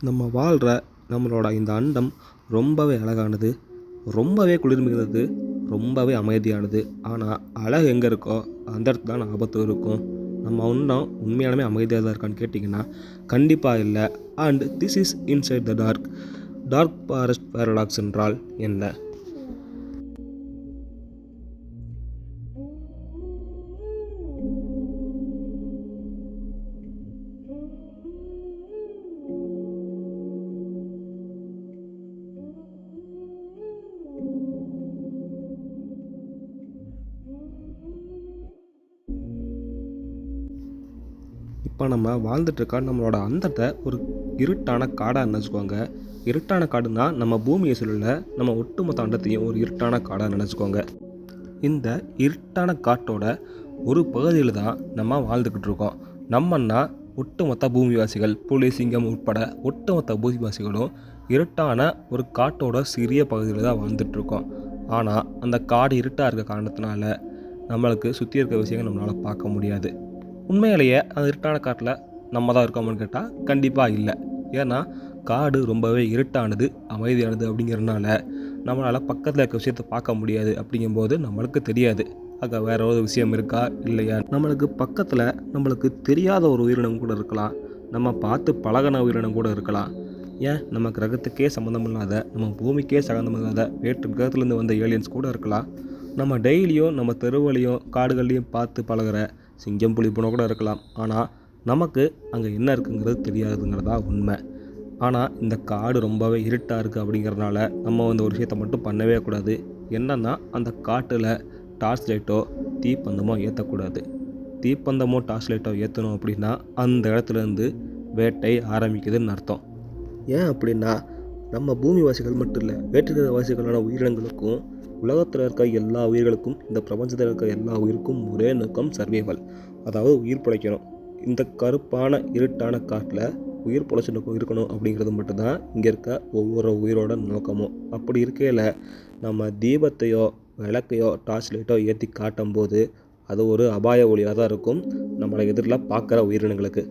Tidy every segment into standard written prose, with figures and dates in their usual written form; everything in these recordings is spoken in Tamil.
நம்ம வாழ்கிற நம்மளோட இந்த அண்டம் ரொம்பவே அழகானது, ரொம்பவே குளிர்மிகுந்தது, ரொம்பவே அமைதியானது. ஆனால் அழகு எங்கே இருக்கோ அந்த இடத்துல தான் ஆபத்து இருக்கும். நம்ம அண்டம் உண்மையாலுமே அமைதியாக தான் இருக்கான்னு கேட்டிங்கன்னா கண்டிப்பாக இல்லை. And this is inside the dark. Dark forest paradox என்றால் என்ன? இப்போ நம்ம வாழ்ந்துட்டுருக்க நம்மளோட அந்தத்தை ஒரு இருட்டான காடாக நினச்சிக்கோங்க. இருட்டான காடுனா நம்ம பூமியை சொல்லல, நம்ம ஒட்டுமொத்த அண்டத்தையும் ஒரு இருட்டான காடாக நினச்சிக்கோங்க. இந்த இருட்டான காட்டோட ஒரு பகுதியில் தான் நம்ம வாழ்ந்துக்கிட்டு இருக்கோம். நம்மன்னா ஒட்டுமொத்த பூமிவாசிகள், புலி, சிங்கம் உட்பட ஒட்டுமொத்த பூமிவாசிகளும் இருட்டான ஒரு காட்டோட சிறிய பகுதியில் தான் வாழ்ந்துட்டுருக்கோம். ஆனால் அந்த காடு இருட்டாக இருக்க காரணத்தினால நம்மளுக்கு சுற்றி இருக்க விஷயங்கள் நம்மளால் பார்க்க முடியாது. உண்மையிலேயே அந்த இருட்டான காட்டில் நம்ம தான் இருக்கோம்னு கேட்டால் கண்டிப்பாக இல்லை. ஏன்னா காடு ரொம்பவே இருட்டானது, அமைதியானது. அப்படிங்கிறதுனால நம்மளால் பக்கத்தில் இருக்க விஷயத்தை பார்க்க முடியாது. அப்படிங்கும்போது நம்மளுக்கு தெரியாது அங்கே வேற ஒரு விஷயம் இருக்கா இல்லையா. நம்மளுக்கு பக்கத்தில் நம்மளுக்கு தெரியாத ஒரு உயிரினம் கூட இருக்கலாம், நம்ம பார்த்து பழகின உயிரினம் கூட இருக்கலாம். ஏன் நம்ம கிரகத்துக்கே சம்மந்தம் இல்லாத, நம்ம பூமிக்கே சம்மந்தம் இல்லாத வேற்று கிரகத்துலேருந்து வந்த ஏலியன்ஸ் கூட இருக்கலாம். நம்ம டெய்லியும் நம்ம தெருவலையும் காடுகள்லையும் பார்த்து பழகிற சிங்கம், புலி பூனை கூட இருக்கலாம். ஆனால் நமக்கு அங்கே என்ன இருக்குங்கிறது தெரியாதுங்கிறதா உண்மை. ஆனால் இந்த காடு ரொம்பவே இருட்டாக இருக்குது. அப்படிங்கிறதுனால நம்ம ஒரு விஷயத்தை மட்டும் பண்ணவே கூடாது. என்னென்னா அந்த காட்டில் டார்ச் லைட்டோ தீப்பந்தமோ ஏற்றக்கூடாது. தீப்பந்தமோ டார்ச் லைட்டோ ஏற்றணும் அப்படின்னா அந்த இடத்துலேருந்து வேட்டை ஆரம்பிக்குதுன்னு அர்த்தம். ஏன் அப்படின்னா நம்ம பூமிவாசிகள் மட்டும் இல்லை, வேற்றுக்கிற வாசிகளான உயிரினங்களுக்கும் உலகத்தில் இருக்க எல்லா உயிர்களுக்கும், இந்த பிரபஞ்சத்தில் இருக்க எல்லா உயிருக்கும் ஒரே நோக்கம் சர்வைவல், அதாவது உயிர் பிழைக்கணும். இந்த கருப்பான இருட்டான காட்டில் உயிர் பிழைச்சி இருக்கணும் அப்படிங்கிறது மட்டும்தான் இங்கே இருக்க ஒவ்வொரு உயிரோட நோக்கமும். அப்படி இருக்கையில் நம்ம தீபத்தையோ விளக்கையோ டார்ச் லைட்டோ ஏற்றி காட்டும் போது அது ஒரு அபாய ஒளியாக தான் இருக்கும் நம்மளை எதிரில் பார்க்குற உயிரினங்களுக்கு.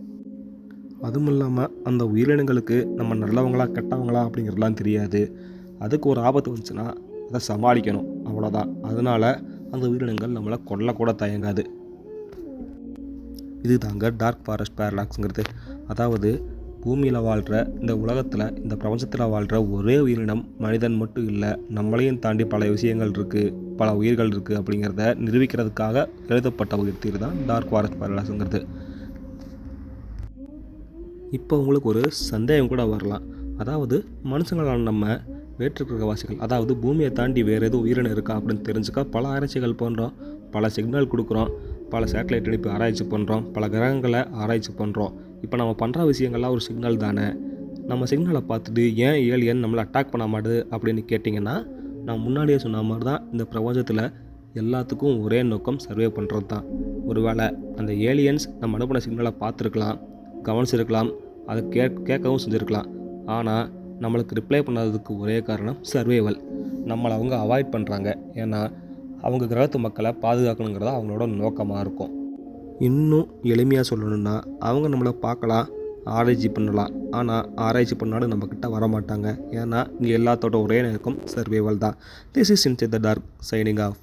அதுவும் இல்லாமல் அந்த உயிரினங்களுக்கு நம்ம நல்லவங்களா கெட்டவங்களா அப்படிங்கிறதுலாம் தெரியாது. அதுக்கு ஒரு ஆபத்து வந்துச்சுன்னா அதை சமாளிக்கணும், அவ்வளோதான். அதனால் அந்த உயிரினங்கள் நம்மளை கொல்லக்கூட தயங்காது. இது தாங்க டார்க் ஃபாரஸ்ட் பேரடாக்ஸுங்கிறது. அதாவது பூமியில் வாழ்கிற, இந்த உலகத்தில், இந்த பிரபஞ்சத்தில் வாழ்கிற ஒரே உயிரினம் மனிதன் மட்டும் இல்லை, நம்மளையும் தாண்டி பல விஷயங்கள் இருக்குது, பல உயிர்கள் இருக்குது அப்படிங்கிறத நிரூபிக்கிறதுக்காக எழுதப்பட்ட ஒரு தீர்வு தான் டார்க் ஃபாரஸ்ட் பேரடாக்ஸுங்கிறது. இப்போ உங்களுக்கு ஒரு சந்தேகம் கூட வரலாம். அதாவது மனுஷங்களான நம்ம வேற்றுக்கிரகவாசிகள், அதாவது பூமியை தாண்டி வேறு எதுவும் உயிரினம் இருக்கா அப்படின்னு தெரிஞ்சுக்க பல ஆராய்ச்சிகள் பண்ணுறோம், பல சிக்னல் கொடுக்குறோம், பல சேட்டலைட் அனுப்பி ஆராய்ச்சி பண்ணுறோம், பல கிரகங்களை ஆராய்ச்சி பண்ணுறோம். இப்போ நம்ம பண்ணுற விஷயங்கள்லாம் ஒரு சிக்னல் தானே. நம்ம சிக்னலை பார்த்துட்டு ஏன் ஏலியன் நம்மளை அட்டாக் பண்ண மாட்டுது அப்படின்னு கேட்டிங்கன்னா, நான் முன்னாடியே சொன்ன மாதிரி தான் இந்த பிரபஞ்சத்தில் எல்லாத்துக்கும் ஒரே நோக்கம் சர்வே பண்ணுறது தான். ஒருவேளை அந்த ஏலியன்ஸ் நம்ம அனுப்பின சிக்னலை பார்த்துருக்கலாம், கவனிச்சிருக்கலாம், அதை கேட்கவும் செஞ்சுருக்கலாம். ஆனால் நம்மளுக்கு ரிப்ளை பண்ணாததுக்கு ஒரே காரணம் சர்வைவல். நம்மளை அவங்க அவாய்ட் பண்ணுறாங்க. ஏன்னா அவங்க கிரகத்து மக்களை பாதுகாக்கணுங்கிறத அவங்களோட நோக்கமாக இருக்கும். இன்னும் எளிமையாக சொல்லணுன்னா, அவங்க நம்மளை பார்க்கலாம், ஆராய்ச்சி பண்ணலாம். ஆனால் ஆராய்ச்சி பண்ணாலும் நம்மக்கிட்ட வரமாட்டாங்க. ஏன்னா இங்கே எல்லாத்தோட ஒரே நோக்கம் சர்வைவல் தான். This is inside the dark, signing of.